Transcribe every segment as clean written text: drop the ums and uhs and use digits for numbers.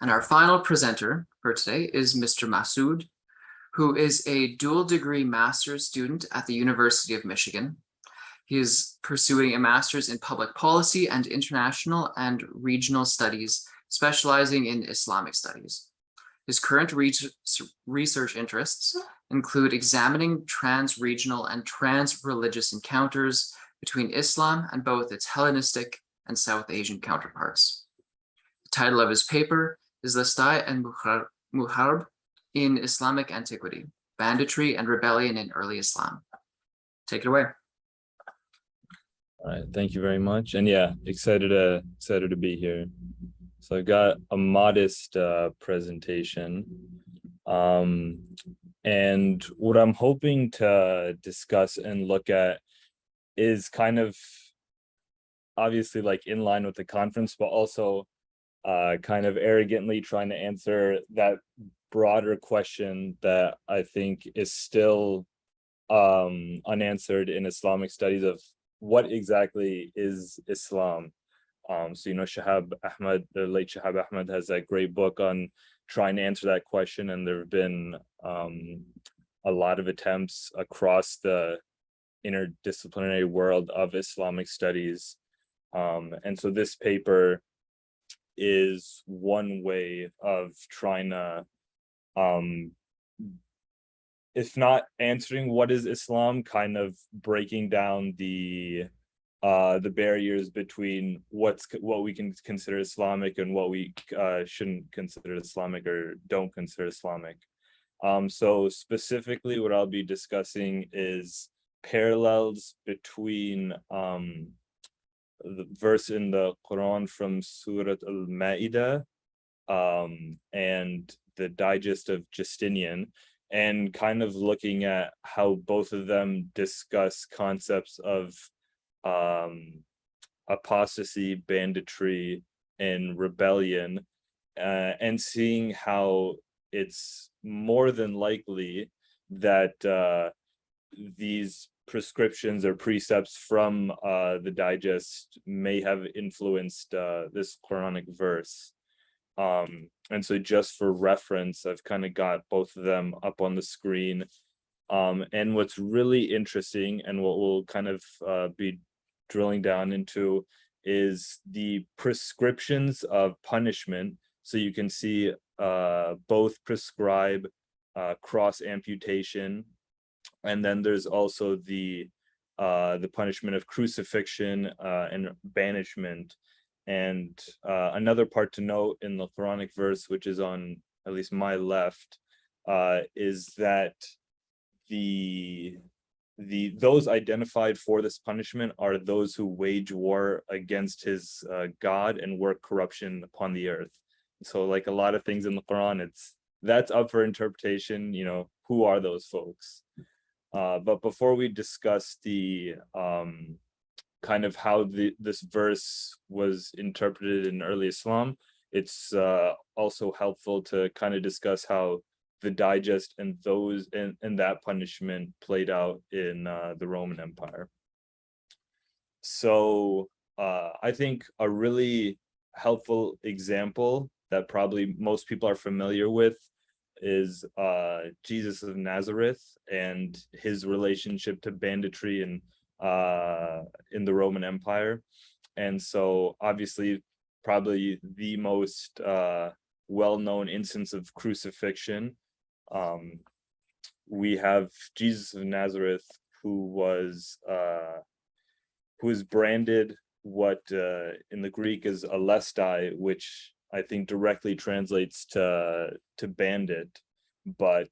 And our final presenter for today is Mr. Masood, who is a dual degree master's student at the University of Michigan. He is pursuing a master's in public policy and international and regional studies, specializing in Islamic studies. His current research interests include examining trans-regional and trans-religious encounters between Islam and both its Hellenistic and South Asian counterparts. The title of his paper is Lastai and Muharb in Islamic Antiquity, Banditry and Rebellion in Early Islam. Take it away. All right, thank you very much. And yeah, excited to be here. So I've got a modest presentation. And what I'm hoping to discuss and look at is kind of obviously like in line with the conference, but also kind of arrogantly trying to answer that broader question that I think is still unanswered in Islamic studies of what exactly is Islam. So, Shahab Ahmed, the late Shahab Ahmed, has that great book on trying to answer that question. And there have been a lot of attempts across the interdisciplinary world of Islamic studies. And so this paper is one way of trying to, if not answering what is Islam, kind of breaking down the barriers between what we can consider Islamic and what we shouldn't consider Islamic or don't consider Islamic. So specifically what I'll be discussing is parallels between the verse in the Quran from Surah Al-Ma'idah and the Digest of Justinian, and kind of looking at how both of them discuss concepts of apostasy, banditry, and rebellion, and seeing how it's more than likely that these prescriptions or precepts from the Digest may have influenced this Quranic verse. And so just for reference, I've kind of got both of them up on the screen. And what's really interesting and what we'll kind of be drilling down into is the prescriptions of punishment. So you can see both prescribe cross amputation, and then there's also the punishment of crucifixion and banishment. And another part to note in the Quranic verse, which is on at least my left, is that those identified for this punishment are those who wage war against his God and work corruption upon the earth. So like a lot of things in the Quran, that's up for interpretation, who are those folks? But before we discuss the kind of how this verse was interpreted in early Islam, it's also helpful to kind of discuss how the Digest and that punishment played out in the Roman Empire. So I think a really helpful example that probably most people are familiar with is Jesus of Nazareth and his relationship to banditry and in the Roman Empire. And so obviously probably the most well-known instance of crucifixion, we have Jesus of Nazareth, who was branded what in the Greek is alestai, which I think directly translates to bandit, but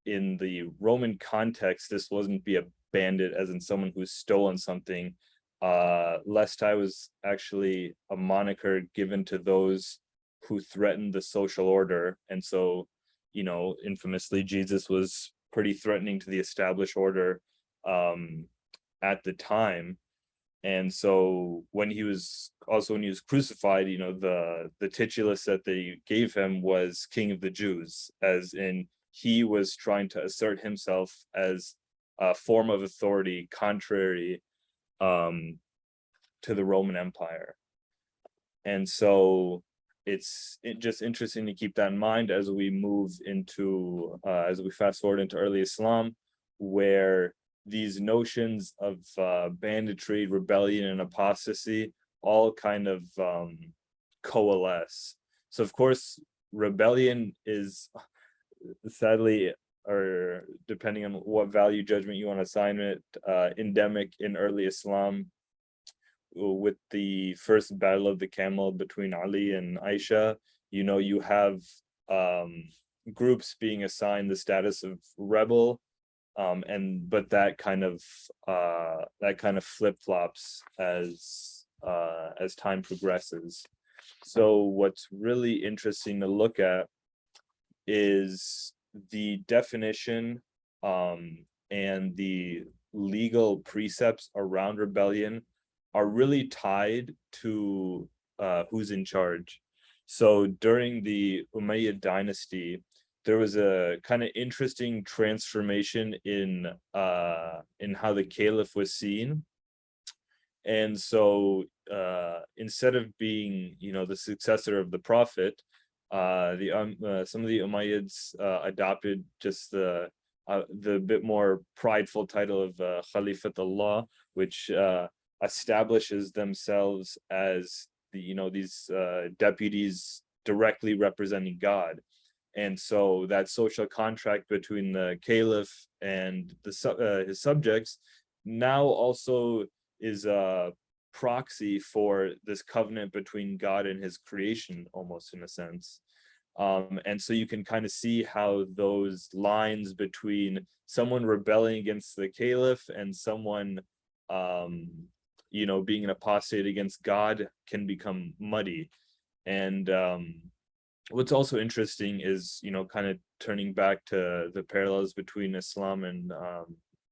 in the Roman context, this wasn't be a bandit as in someone who's stolen something. Lestai was actually a moniker given to those who threatened the social order. And so, infamously, Jesus was pretty threatening to the established order at the time. And so when he was crucified, the titulus that they gave him was King of the Jews, as in he was trying to assert himself as a form of authority contrary to the Roman Empire. And so it's just interesting to keep that in mind as we move into as we fast forward into early Islam, where these notions of banditry, rebellion, and apostasy all kind of coalesce. So of course, rebellion is sadly, or depending on what value judgment you want to assign it, endemic in early Islam, with the first battle of the camel between Ali and Aisha. You have groups being assigned the status of rebel, but that kind of flip-flops as time progresses. So what's really interesting to look at is the definition and the legal precepts around rebellion are really tied to who's in charge. So during the Umayyad dynasty, there was a kind of interesting transformation in how the caliph was seen. And so instead of being, the successor of the prophet, some of the Umayyads adopted just the bit more prideful title of Khalifatullah, which establishes themselves as these deputies directly representing God. And so that social contract between the caliph and his subjects now also is a proxy for this covenant between God and his creation, almost in a sense. And so you can kind of see how those lines between someone rebelling against the caliph and someone being an apostate against God can become muddy. And what's also interesting is, kind of turning back to the parallels between Islam and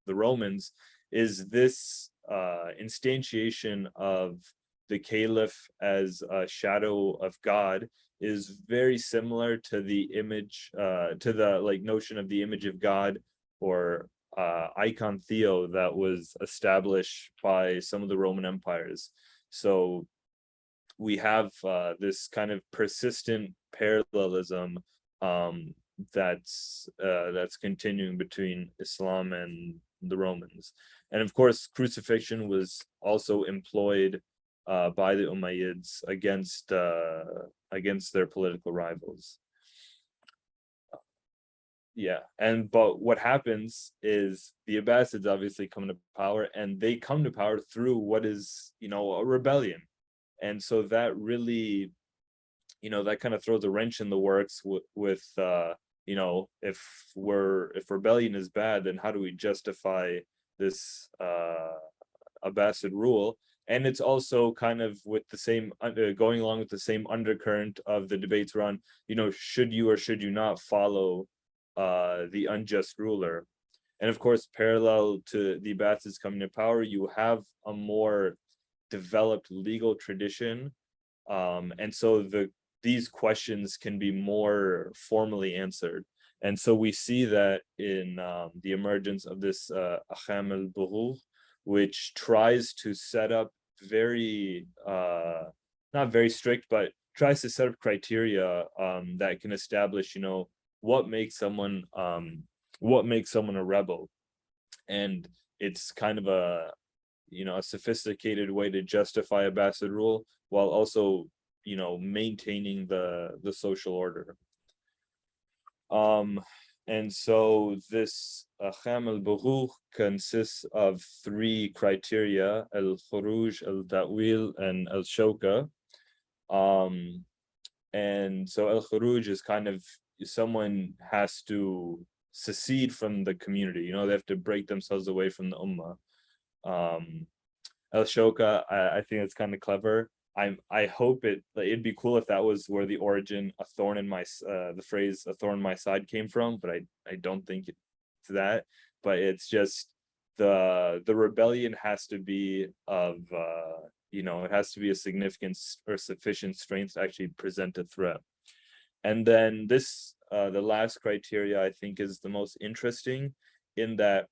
the Romans, is this instantiation of the caliph as a shadow of God is very similar to the image, to the notion of the image of God, or icon theo, that was established by some of the Roman empires. So we have this kind of persistent parallelism that's continuing between Islam and the Romans. And of course, crucifixion was also employed by the Umayyads against their political rivals. But what happens is the Abbasids obviously come to power, and they come to power through what is, a rebellion. And so that really, that kind of throws a wrench in the works with if rebellion is bad, then how do we justify this Abbasid rule? And it's also kind of with the same going along with the same undercurrent of the debates around, should you or should you not follow the unjust ruler? And of course, parallel to the Abbasids coming to power, you have a more developed legal tradition, and so these questions can be more formally answered. And so we see that in the emergence of this Ahkam al-Bughuth, which tries to set up very not very strict, but tries to set up criteria that can establish, what makes someone a rebel. And it's kind of a sophisticated way to justify Abbasid rule while also maintaining the social order. And so this Ahkam al-Bughuth consists of 3 criteria: al-Khuruj, al-Ta'wil, and al-Shawka. And so al-Khuruj is kind of someone has to secede from the community, they have to break themselves away from the ummah. Al-Shawka, I think it's kind of clever. I hope it'd be cool if that was where the origin "a thorn in my" the phrase "a thorn in my side" came from, but I don't think it's that. But it's just the rebellion has to be of it has to be a significant or sufficient strength to actually present a threat. And then this the last criteria, I think, is the most interesting, in that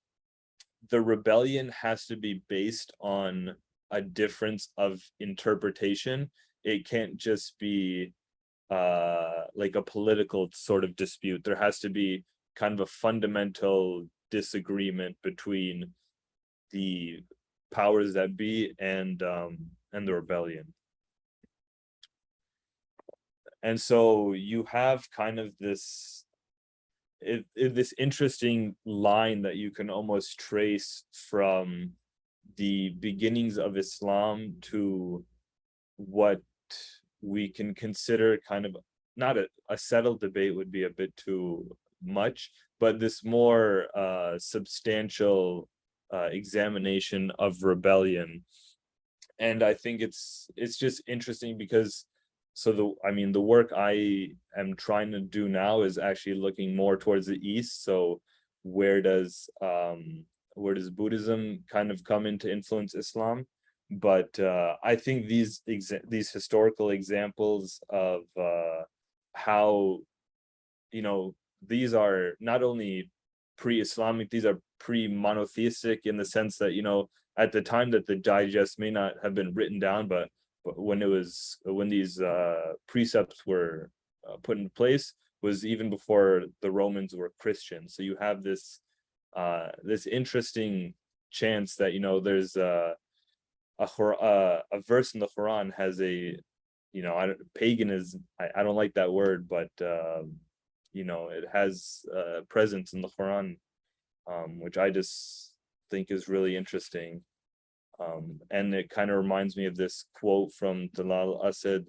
the rebellion has to be based on a difference of interpretation. It can't just be like a political sort of dispute. There has to be kind of a fundamental disagreement between the powers that be and the rebellion. And so you have kind of this this interesting line that you can almost trace from the beginnings of Islam to what we can consider kind of not a settled debate would be a bit too much, but this more substantial examination of rebellion. And I think it's just interesting because the work I am trying to do now is actually looking more towards the east. So where does Buddhism kind of come into influence Islam? But I think these historical examples of how, these are not only pre-Islamic, these are pre-monotheistic in the sense that, at the time that the digest may not have been written down, but when these precepts were put into place was even before the Romans were Christian. So you have this interesting chance that, there's a verse in the Quran has pagan is, I don't like that word, but it has presence in the Quran, which I just think is really interesting. And it kind of reminds me of this quote from Dalal Asad,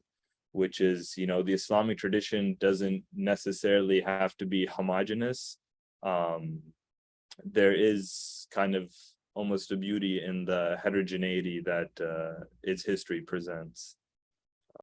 which is, the Islamic tradition doesn't necessarily have to be homogeneous. There is kind of almost a beauty in the heterogeneity that its history presents.